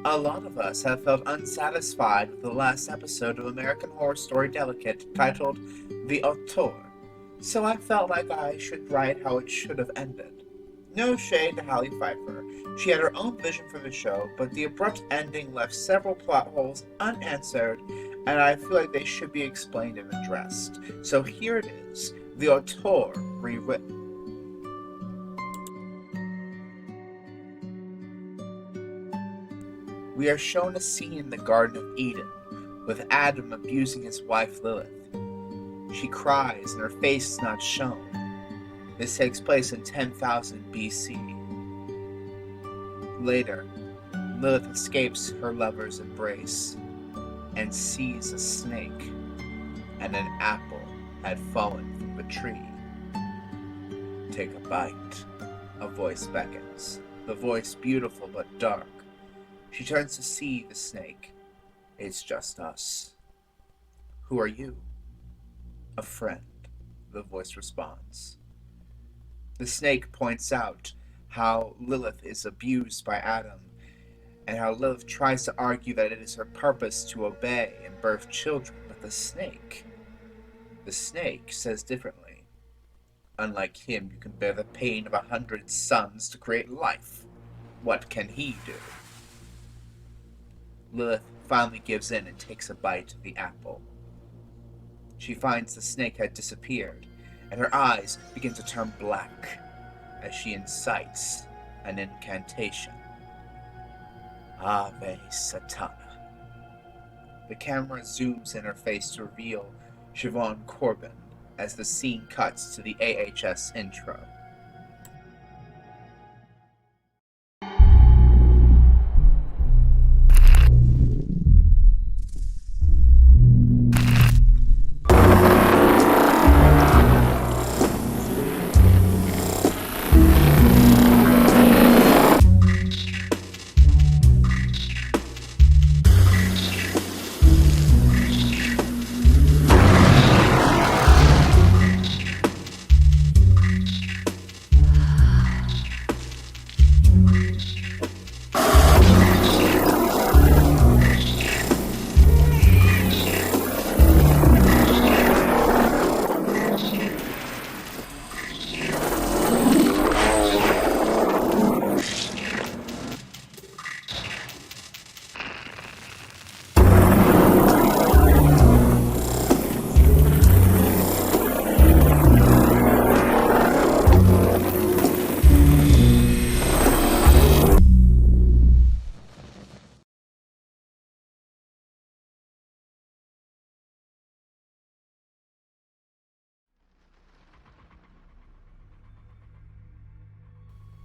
A lot of us have felt unsatisfied with the last episode of American Horror Story Delicate titled The Auteur, so I felt like I should write how it should have ended. No shade to Hallie Pfeiffer. She had her own vision for the show, but the abrupt ending left several plot holes unanswered, and I feel like they should be explained and addressed. So here it is, The Auteur rewritten. We are shown a scene in the Garden of Eden, with Adam abusing his wife Lilith. She cries and her face is not shown. This takes place in 10,000 BC. Later, Lilith escapes her lover's embrace and sees a snake, and an apple had fallen from the tree. Take a bite. A voice beckons, the voice beautiful but dark. She turns to see the snake. It's just us. Who are you? A friend, the voice responds. The snake points out how Lilith is abused by Adam, and how Lilith tries to argue that it is her purpose to obey and birth children, but the snake says differently. Unlike him, you can bear the pain of 100 suns to create life. What can he do? Lilith finally gives in and takes a bite of the apple. She finds the snake had disappeared, and her eyes begin to turn black as she incites an incantation. Ave Satana. The camera zooms in her face to reveal Siobhan Corbin as the scene cuts to the AHS intro.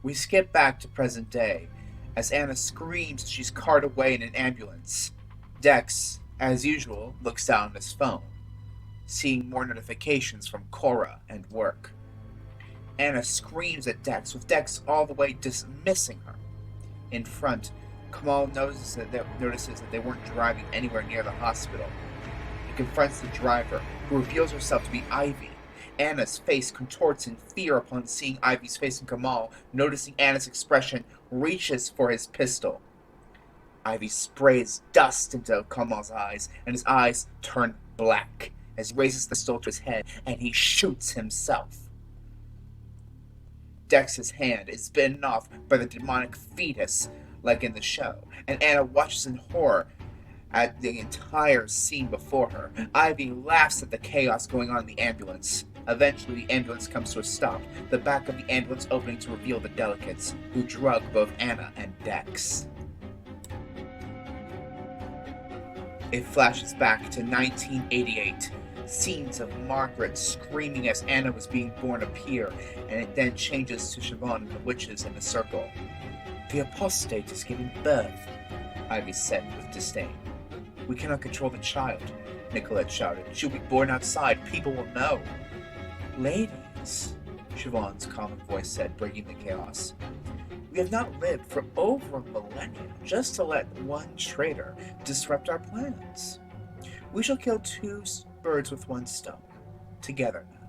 We skip back to present day, as Anna screams as she's carted away in an ambulance. Dex, as usual, looks down at his phone, seeing more notifications from Cora and work. Anna screams at Dex, with Dex all the way dismissing her. In front, Kamal notices that they weren't driving anywhere near the hospital. He confronts the driver, who reveals herself to be Ivy. Anna's face contorts in fear upon seeing Ivy's face, and Kamal, noticing Anna's expression, reaches for his pistol. Ivy sprays dust into Kamal's eyes, and his eyes turn black as he raises the pistol to his head, and he shoots himself. Dex's hand is bitten off by the demonic fetus, like in the show, and Anna watches in horror at the entire scene before her. Ivy laughs at the chaos going on in the ambulance. Eventually, the ambulance comes to a stop, the back of the ambulance opening to reveal the delegates, who drug both Anna and Dex. It flashes back to 1988. Scenes of Margaret screaming as Anna was being born appear, and it then changes to Siobhan and the witches in a circle. The apostate is giving birth, Ivy said with disdain. We cannot control the child, Nicolette shouted. She'll be born outside. People will know. Ladies, Siobhan's calm voice said, breaking the chaos. We have not lived for over a millennium just to let one traitor disrupt our plans. We shall kill two birds with one stone. Together now.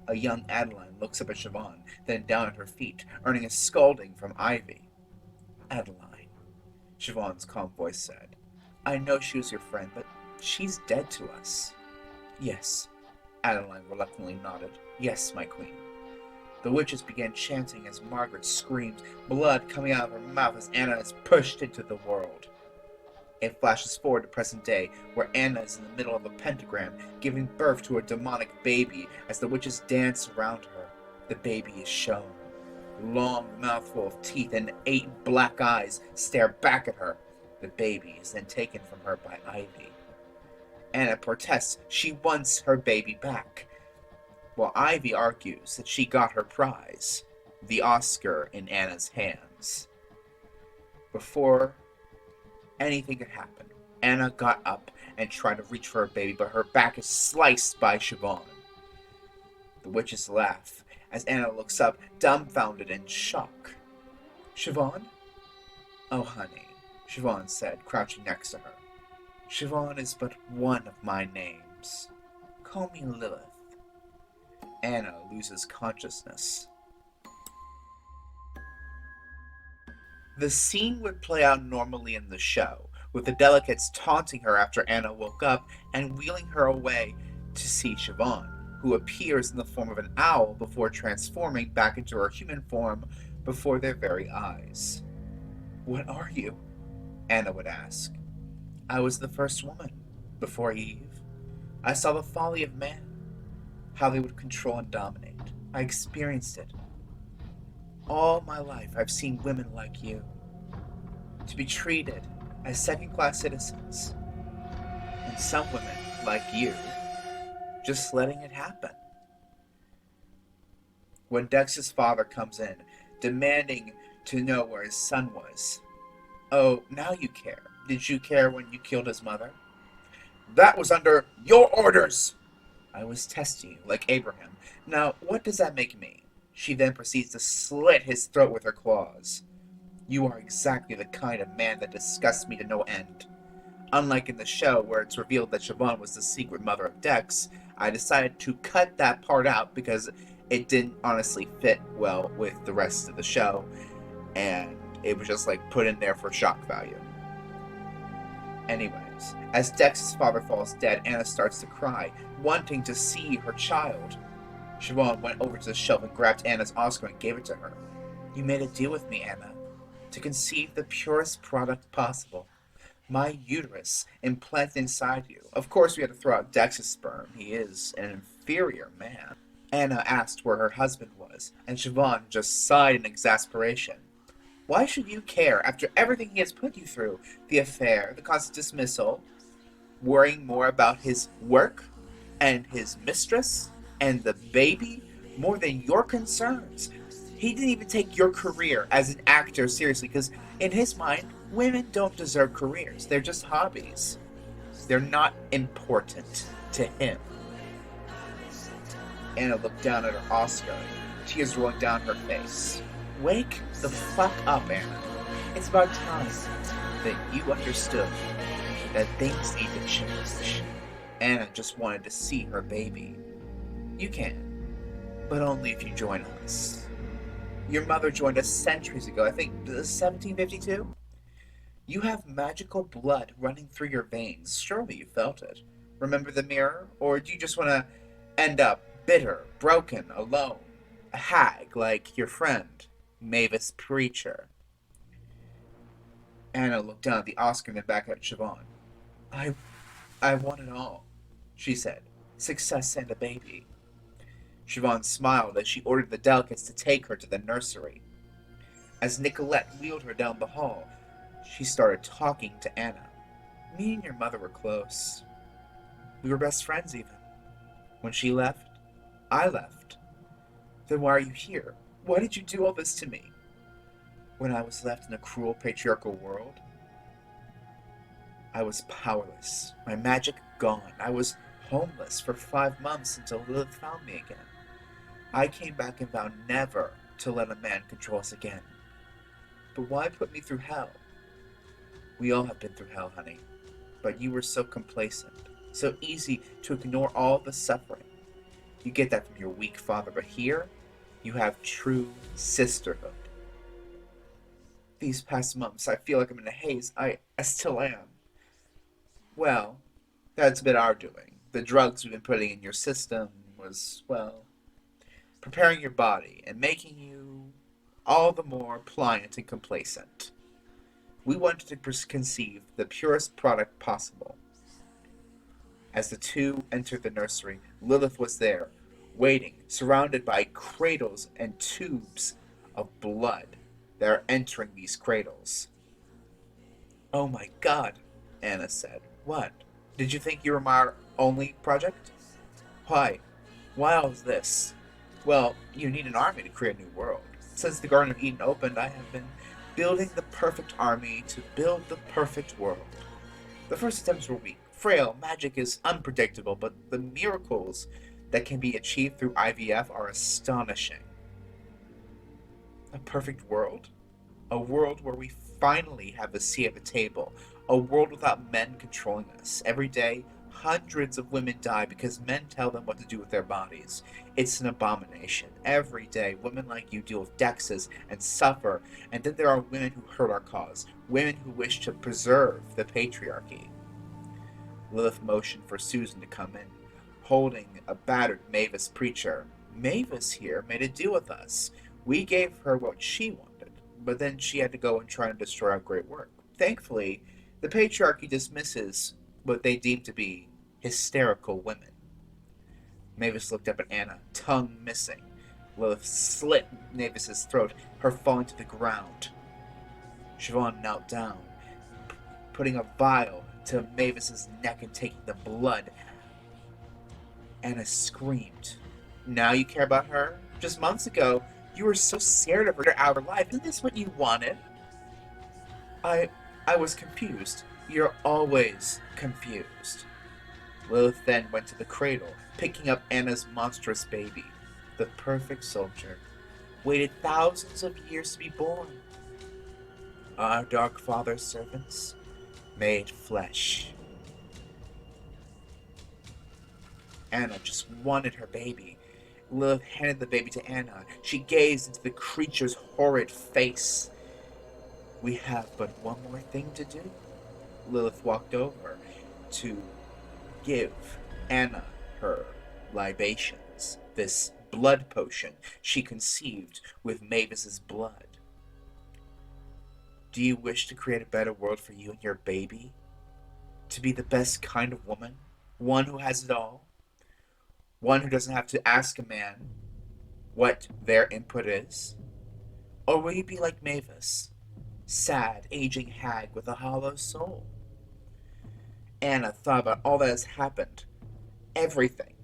A young Adeline looks up at Siobhan, then down at her feet, earning a scolding from Ivy. Adeline, Siobhan's calm voice said. I know she was your friend, but she's dead to us. Yes, Adeline reluctantly nodded. Yes, my queen. The witches began chanting as Margaret screamed, blood coming out of her mouth as Anna is pushed into the world. It flashes forward to present day, where Anna is in the middle of a pentagram, giving birth to a demonic baby as the witches dance around her. The baby is shown. A long mouthful of teeth and 8 black eyes stare back at her. The baby is then taken from her by Ivy. Anna protests she wants her baby back, while Ivy argues that she got her prize, the Oscar in Anna's hands. Before anything could happen, Anna got up and tried to reach for her baby, but her back is sliced by Siobhan. The witches laugh as Anna looks up, dumbfounded and in shock. Siobhan? Oh, honey, Siobhan said, crouching next to her. Siobhan is but one of my names. Call me Lilith. Anna loses consciousness. The scene would play out normally in the show, with the delegates taunting her after Anna woke up and wheeling her away to see Siobhan, who appears in the form of an owl before transforming back into her human form before their very eyes. What are you? Anna would ask. I was the first woman, before Eve. I saw the folly of man, how they would control and dominate. I experienced it. All my life I've seen women like you to be treated as second-class citizens, and some women, like you, just letting it happen. When Dex's father comes in, demanding to know where his son was. Oh, now you care. Did you care when you killed his mother? That was under your orders! I was testing you, like Abraham. Now, what does that make me? She then proceeds to slit his throat with her claws. You are exactly the kind of man that disgusts me to no end. Unlike in the show, where it's revealed that Siobhan was the secret mother of Dex, I decided to cut that part out because it didn't honestly fit well with the rest of the show, and it was just like put in there for shock value. Anyways, as Dex's father falls dead, Anna starts to cry, wanting to see her child. Siobhan went over to the shelf and grabbed Anna's Oscar and gave it to her. You made a deal with me, Anna, to conceive the purest product possible. My uterus implanted inside you. Of course we had to throw out Dex's sperm. He is an inferior man. Anna asked where her husband was, and Siobhan just sighed in exasperation. Why should you care after everything he has put you through? The affair, the constant dismissal, worrying more about his work and his mistress and the baby more than your concerns. He didn't even take your career as an actor seriously because in his mind, women don't deserve careers. They're just hobbies. They're not important to him. Anna looked down at her Oscar, tears rolling down her face. Wake the fuck up, Anna. It's about time that you understood that things need to change. Anna just wanted to see her baby. You can, but only if you join us. Your mother joined us centuries ago, I think 1752? You have magical blood running through your veins. Surely you felt it. Remember the mirror? Or do you just want to end up bitter, broken, alone? A hag like your friend, Mavis Preacher. Anna looked down at the Oscar and then back at Siobhan. I want it all, she said. Success and a baby. Siobhan smiled as she ordered the delegates to take her to the nursery. As Nicolette wheeled her down the hall, she started talking to Anna. Me and your mother were close. We were best friends even. When she left, I left. Then why are you here? Why did you do all this to me? When I was left in a cruel patriarchal world, I was powerless. My magic gone. I was homeless for 5 months until Lilith found me again. I came back and vowed never to let a man control us again. But why put me through hell? We all have been through hell, honey. But you were so complacent, so easy to ignore all the suffering. You get that from your weak father, but here, you have true sisterhood. These past months, I feel like I'm in a haze. I still am. Well, that's been our doing. The drugs we've been putting in your system was, well, preparing your body and making you all the more pliant and complacent. We wanted to conceive the purest product possible. As the two entered the nursery, Lilith was there, waiting, surrounded by cradles and tubes of blood that are entering these cradles. "Oh my God," Anna said. "What? Did you think you were my only project?" "Why? Why all of this?" "Well, you need an army to create a new world. Since the Garden of Eden opened, I have been building the perfect army to build the perfect world. The first attempts were weak, frail, magic is unpredictable, but the miracles that can be achieved through IVF are astonishing." A perfect world? A world where we finally have a seat at the table. A world without men controlling us. Every day, hundreds of women die because men tell them what to do with their bodies. It's an abomination. Every day, women like you deal with dexes and suffer, and then there are women who hurt our cause. Women who wish to preserve the patriarchy. Lilith motioned for Susan to come in, holding a battered Mavis preacher. "Mavis here made a deal with us. We gave her what she wanted, but then she had to go and try and destroy our great work. Thankfully, the patriarchy dismisses what they deem to be hysterical women." Mavis looked up at Anna, tongue missing. Lilith slit Mavis's throat, her falling to the ground. Siobhan knelt down, putting a vial to Mavis's neck and taking the blood. Anna screamed. "Now you care about her? Just months ago, you were so scared of her out of life. Isn't this what you wanted?" I was confused. You're always confused." Lilith then went to the cradle, picking up Anna's monstrous baby. The perfect soldier. Waited thousands of years to be born. Our dark father's servants made flesh. Anna just wanted her baby. Lilith handed the baby to Anna. She gazed into the creature's horrid face. "We have but one more thing to do." Lilith walked over to give Anna her libations, this blood potion she conceived with Mavis's blood. "Do you wish to create a better world for you and your baby? To be the best kind of woman? One who has it all? One who doesn't have to ask a man what their input is? Or will you be like Mavis, sad, aging hag with a hollow soul?" Anna thought about all that has happened. Everything.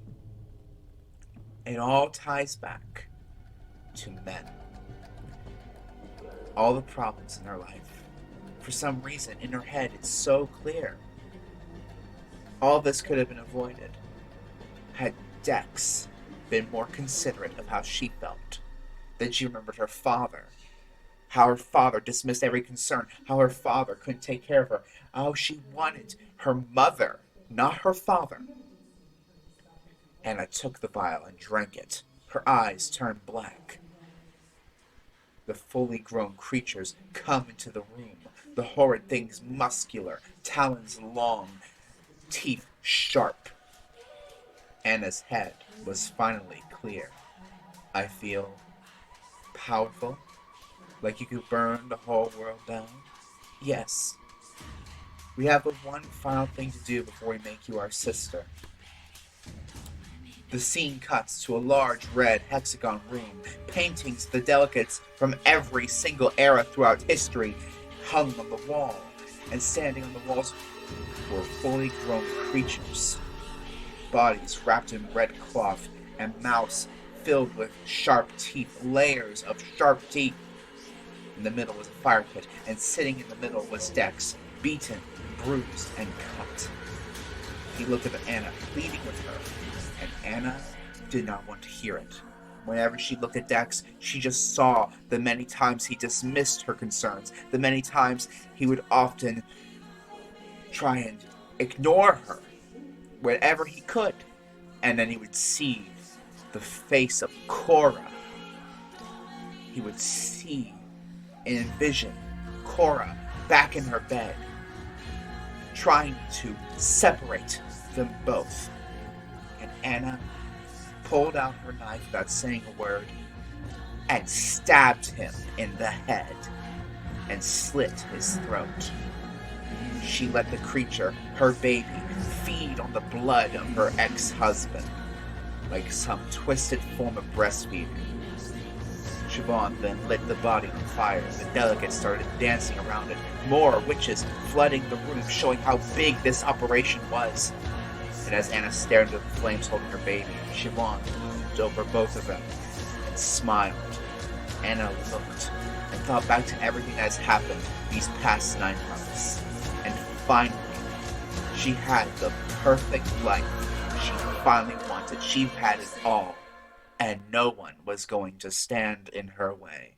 It all ties back to men. All the problems in her life. For some reason, in her head, it's so clear. All this could have been avoided had Dex been more considerate of how she felt. Then she remembered her father. How her father dismissed every concern. How her father couldn't take care of her. How she wanted her mother, not her father. Anna took the vial and drank it. Her eyes turned black. The fully grown creatures come into the room. The horrid things muscular, talons long, teeth sharp. Anna's head was finally clear. "I feel powerful, like you could burn the whole world down. Yes. We have but one final thing to do before we make you our sister." The scene cuts to a large red hexagon room. Paintings of the delegates from every single era throughout history hung on the wall, and standing on the walls were fully grown creatures. Bodies wrapped in red cloth and mouths filled with sharp teeth, layers of sharp teeth. In the middle was a fire pit, and sitting in the middle was Dex, beaten, bruised, and cut. He looked up at Anna, pleading with her, and Anna did not want to hear it. Whenever she looked at Dex, she just saw the many times he dismissed her concerns, the many times he would often try and ignore her whenever he could. And then he would see the face of Cora. He would see and envision Cora back in her bed, trying to separate them both. And Anna pulled out her knife without saying a word and stabbed him in the head and slit his throat. She let the creature, her baby, feed on the blood of her ex-husband like some twisted form of breastfeeding. Siobhan then lit the body on fire. The delegates started dancing around it, more witches flooding the room, showing how big this operation was. And as Anna stared into the flames holding her baby, Siobhan loomed over both of them and smiled. Anna looked and thought back to everything that has happened these past 9 months. And finally, she had the perfect life she finally wanted. She had it all, and no one was going to stand in her way.